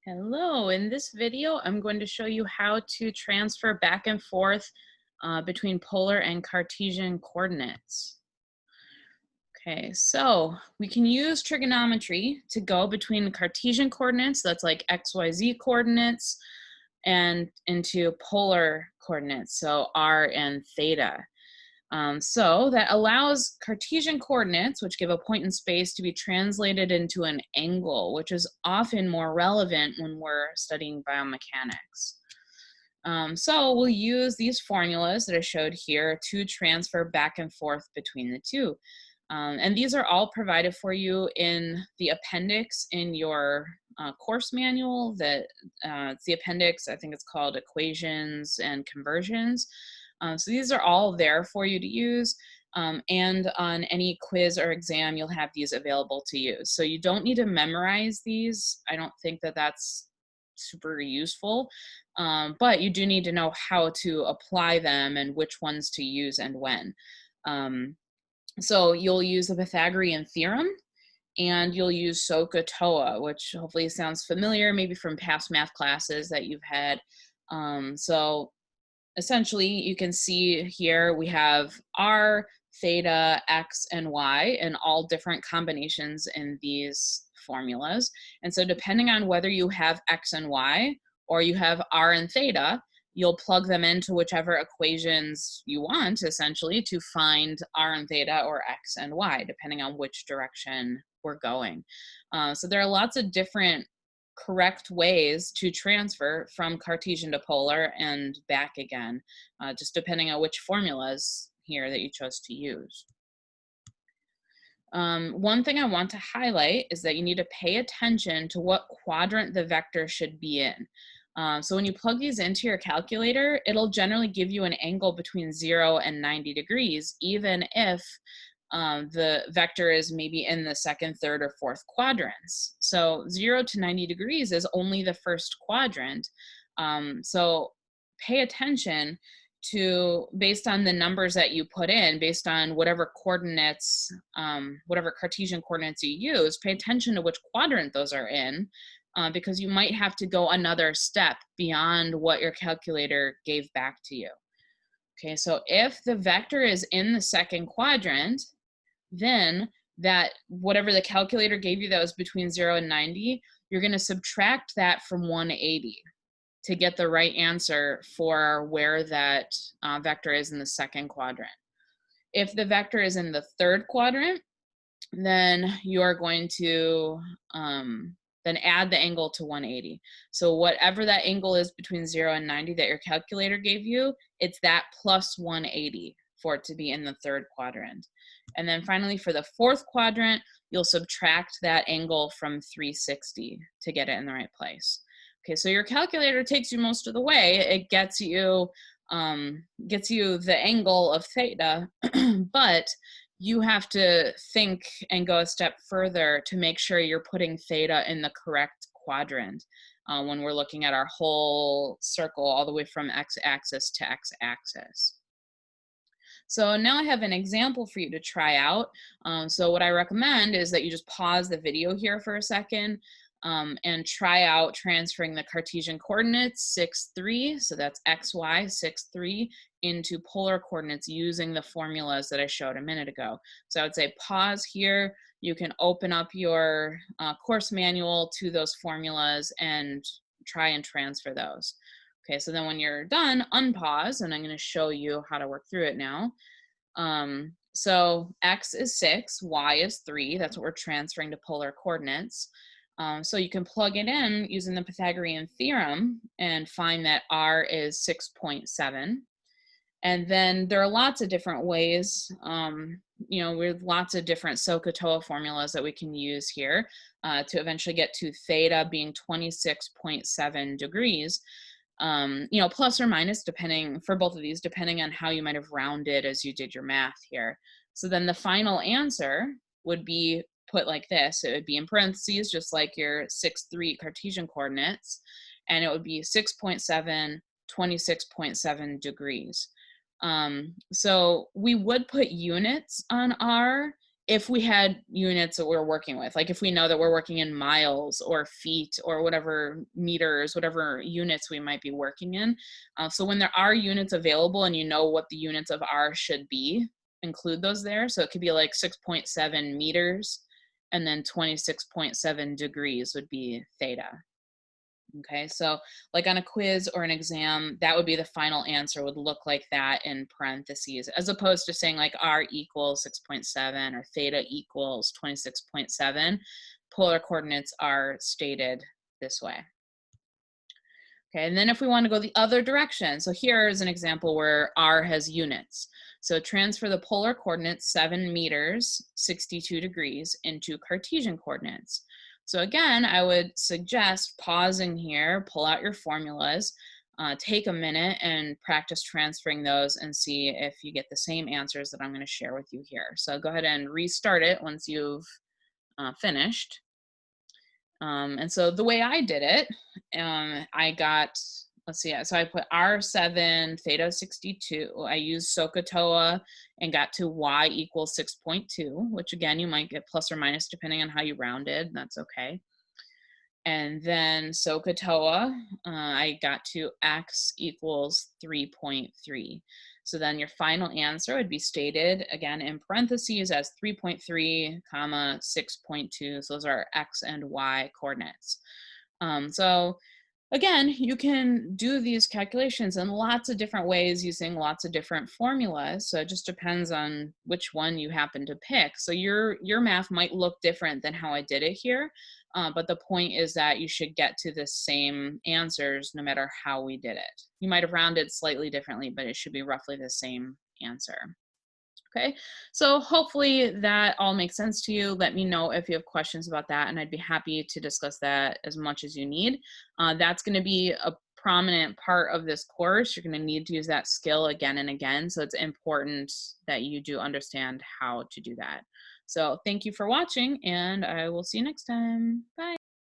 Hello, in this video, I'm going to show you how to transfer back and forth between polar and Cartesian coordinates. Okay, so we can use trigonometry to go between Cartesian coordinates, that's like XYZ coordinates, and into polar coordinates, so R and theta. So that allows Cartesian coordinates, which give a point in space, to be translated into an angle, which is often more relevant when we're studying biomechanics. So we'll use these formulas that are showed here to transfer back and forth between the two. And these are all provided for you in the appendix in your course manual. It's the appendix, I think it's called Equations and Conversions. So these are all there for you to use. And on any quiz or exam, you'll have these available to use. So you don't need to memorize these. I don't think that that's super useful, but you do need to know how to apply them and which ones to use and when. So you'll use the Pythagorean theorem, and you'll use SOHCAHTOA, which hopefully sounds familiar, maybe from past math classes that you've had. So essentially, you can see here we have R, theta, x, and y, and all different combinations in these formulas. And so depending on whether you have x and y, or you have r and theta, you'll plug them into whichever equations you want, essentially, to find r and theta or x and y, depending on which direction we're going. So there are lots of different correct ways to transfer from Cartesian to polar and back again, just depending on which formulas here that you chose to use. One thing I want to highlight is that you need to pay attention to what quadrant the vector should be in. So when you plug these into your calculator, it'll generally give you an angle between 0 and 90 degrees, even if the vector is maybe in the second, third, or fourth quadrants. So 0 to 90 degrees is only the first quadrant. So pay attention to, based on the numbers that you put in, based on whatever coordinates, whatever Cartesian coordinates you use, pay attention to which quadrant those are in, because you might have to go another step beyond what your calculator gave back to you. Okay, so if the vector is in the second quadrant, then that whatever the calculator gave you that was between 0 and 90, you're going to subtract that from 180 to get the right answer for where that vector is in the second quadrant. If the vector is in the third quadrant, then you are going to then add the angle to 180. So whatever that angle is between 0 and 90 that your calculator gave you, it's that plus 180 for it to be in the third quadrant. And then finally, for the fourth quadrant, you'll subtract that angle from 360 to get it in the right place. Okay, so your calculator takes you most of the way. It gets you the angle of theta, but you have to think and go a step further to make sure you're putting theta in the correct quadrant when we're looking at our whole circle all the way from x-axis to x-axis. So now I have an example for you to try out. So what I recommend is that you just pause the video here for a second and try out transferring the Cartesian coordinates 6, 3, so that's xy 6, 3, into polar coordinates using the formulas that I showed a minute ago. So I would say pause here. You can open up your course manual to those formulas and try and transfer those. Okay, so then when you're done, unpause, and I'm going to show you how to work through it now. So x is 6, y is 3. That's what we're transferring to polar coordinates. So you can plug it in using the Pythagorean theorem and find that r is 6.7. And then there are lots of different ways, with lots of different SOHCAHTOA formulas that we can use here to eventually get to theta being 26.7 degrees. Plus or minus, depending for both of these, depending on how you might have rounded as you did your math here. So then the final answer would be put like this. It would be in parentheses, just like your 6, 3 Cartesian coordinates, and it would be 6.7, 26.7 degrees. So we would put units on R if we had units that we're working with, like if we know that we're working in miles or feet or whatever meters, whatever units we might be working in. So when there are units available and you know what the units of R should be, include those there. So it could be like 6.7 meters, and then 26.7 degrees would be theta. Okay, so like on a quiz or an exam, that would be the final answer, would look like that in parentheses, as opposed to saying like R equals 6.7 or theta equals 26.7. Polar coordinates are stated this way. Okay, and then if we want to go the other direction, so here is an example where R has units. So transfer the polar coordinates 7 meters, 62 degrees into Cartesian coordinates. So again, I would suggest pausing here, pull out your formulas, take a minute and practice transferring those and see if you get the same answers that I'm going to share with you here. So go ahead and restart it once you've finished. And so the way I did it, I got, let's see, so I put R7 theta 62. I used SOHCAHTOA and got to y equals 6.2, which again, you might get plus or minus depending on how you rounded. That's okay. And then SOHCAHTOA, I got to x equals 3.3. So then your final answer would be stated again in parentheses as 3.3 comma 6.2. So those are x and y coordinates. So again, you can do these calculations in lots of different ways using lots of different formulas. So it just depends on which one you happen to pick. So your math might look different than how I did it here. But the point is that you should get to the same answers no matter how we did it. You might have rounded slightly differently, but it should be roughly the same answer. Okay, so hopefully that all makes sense to you. Let me know if you have questions about that, and I'd be happy to discuss that as much as you need. That's going to be a prominent part of this course. You're going to need to use that skill again and again, so it's important that you do understand how to do that. So thank you for watching, and I will see you next time. Bye.